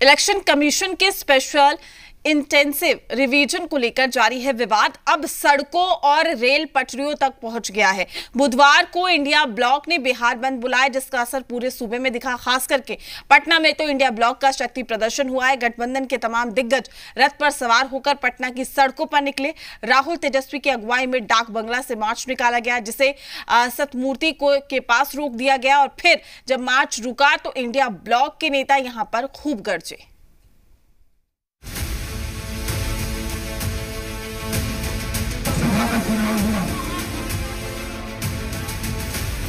Election commission के special intensive revision को लेकर जारी है विवाद। अब सड़कों और रेल पटरियों तक पहुंच गया है। बुधवार को इंडिया ब्लॉक ने बिहार बंद बुलाया, जिसका असर पूरे सूबे में दिखा। खास करके पटना में तो इंडिया ब्लॉक का शक्ति प्रदर्शन हुआ है। गठबंधन के तमाम दिग्गज रथ पर सवार होकर पटना की सड़कों पर निकले। राहुल तेजस्वी की अगुवाई में डाक बंगला से मार्च निकाला गया, जिसे सतमूर्ति के पास रोक दिया गया। और फिर जब मार्च रुका तो इंडिया ब्लॉक के नेता यहां पर खूब गरजे।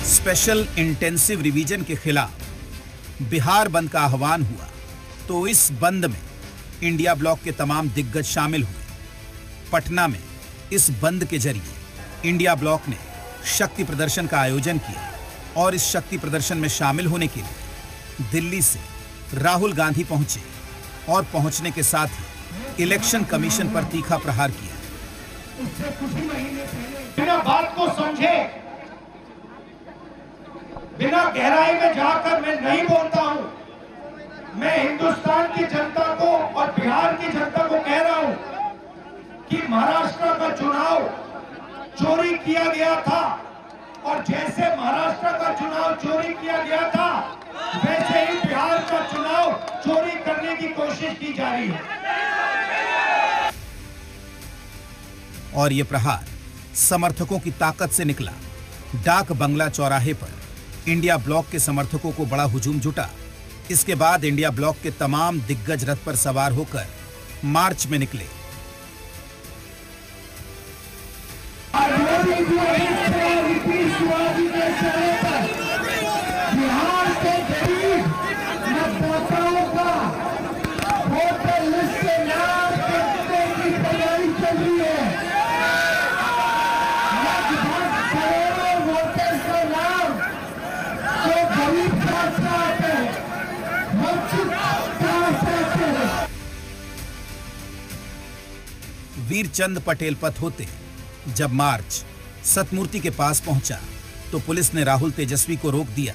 स्पेशल इंटेंसिव रिवीजन के खिलाफ बिहार बंद का आह्वान हुआ तो इस बंद में इंडिया ब्लॉक के तमाम दिग्गज शामिल हुए। पटना में इस बंद के जरिए इंडिया ब्लॉक ने शक्ति प्रदर्शन का आयोजन किया और इस शक्ति प्रदर्शन में शामिल होने के लिए दिल्ली से राहुल गांधी पहुंचे और पहुंचने के साथ ही इलेक्शन कमीशन पर तीखा प्रहार किया। बिना बात को समझे, बिना गहराई में जाकर मैं नहीं बोलता हूं। मैं हिंदुस्तान की जनता को और बिहार की जनता को कह रहा हूं कि महाराष्ट्र का चुनाव चोरी किया गया था, और जैसे महाराष्ट्र का चुनाव चोरी किया गया था, वैसे ही बिहार का चुनाव चोरी करने की कोशिश की जा रही है। और ये प्रहार समर्थकों की ताकत से निकला। डाक बंगला चौराहे पर इंडिया ब्लॉक के समर्थकों को बड़ा हुजूम जुटा। इसके बाद इंडिया ब्लॉक के तमाम दिग्गज रथ पर सवार होकर मार्च में निकले। बिहार के गरीब मतदाताओं का वोटर लिस्ट से नाम कटने की तैयारी चल रही है। लगभग करोड़ों वोटर्स का नाम जो गरीब कास्ट का आते हैं, वंचित कास्ट आते हैं। वीरचंद पटेल पथ होते जब मार्च सतमूर्ति के पास पहुंचा तो पुलिस ने राहुल तेजस्वी को रोक दिया।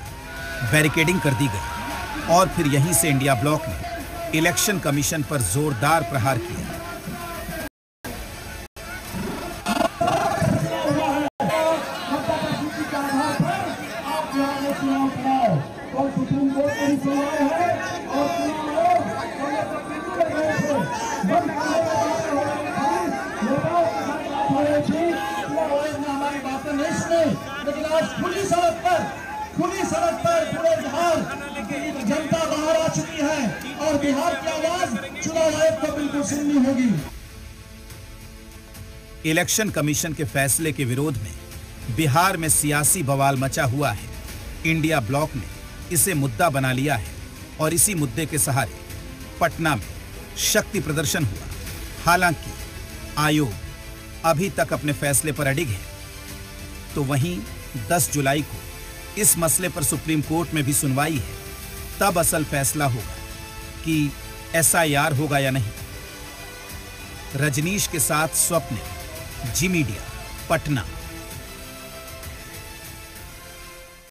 बैरिकेडिंग कर दी गई और फिर यहीं से इंडिया ब्लॉक ने इलेक्शन कमीशन पर जोरदार प्रहार किया। खुली सड़क पर पूरे बिहार जनता बाहर आ चुकी है और बिहार की आवाज चुनाव आयोग को बिल्कुल सुननी होगी। इलेक्शन कमीशन के फैसले के विरोध में बिहार में सियासी बवाल मचा हुआ है। इंडिया ब्लॉक ने इसे मुद्दा बना लिया है और इसी मुद्दे के सहारे पटना में शक्ति प्रदर्शन हुआ। हालांकि आयोग अभी तक अपने फैसले पर अडिग है, तो वहीं 10 जुलाई को इस मसले पर सुप्रीम कोर्ट में भी सुनवाई है। तब असल फैसला होगा कि SIR होगा या नहीं। रजनीश के साथ स्वप्न, जी मीडिया, पटना।